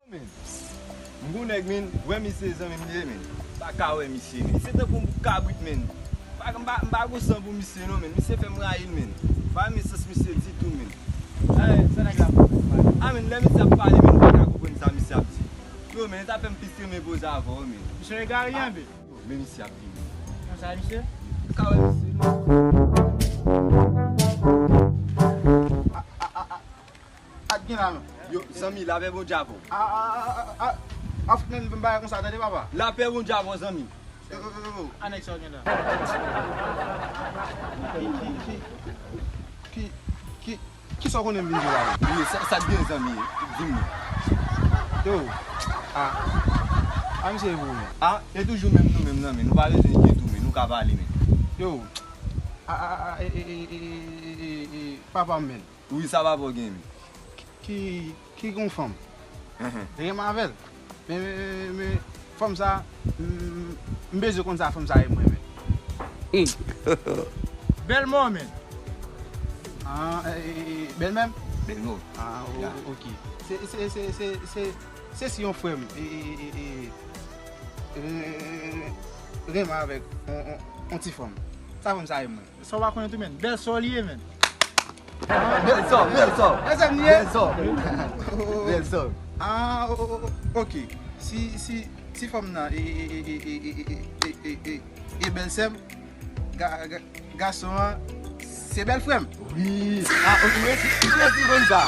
Mgounek men, wè misye zan men mde men. Baka wè misye men. Se te pou mbukabwit men. Mba gosan pou misye nou men. Misye fè mrayil men. Fa mi sos misye ditou men. Se nèk la pou man. A men, lè misye ap pale men, baka koupon sa misye ap di. Yo men, ta fè mpistre men boz avon men. Misye regare yan be? Men misye ap di men. Yon sa misye? Baka wè misye nou. At gen la men. Yo, zami, la pe bon javo. Afk men mbaye kon sa dade baba. La pe bon javo, zami. Anek sa gen la. Ki sa konnen binjou la? Yo, sa gen zami, zimi. Yo, a misye evou men. E toujou men nou men nan men. Nou pa le jen tou men, nou ka bali men. Yo, papa men. Oui, sa va bo gen men. Ki kon fom. Renmen vel. Men fom sa, mbeze kon sa fom sa e mwen men. Bel moun men. Bel men? Ben nou. Ok. Se si yon frem, renmen avek, on ti fom. Sa fom sa e mwen. So wa konnen tou men. Bel soliye men. Bel so. Ese mniye? Bel so. Ok. Si fom nan e bel sem, gason an, se bel frem. Oui. Ok, mwen si bon sa.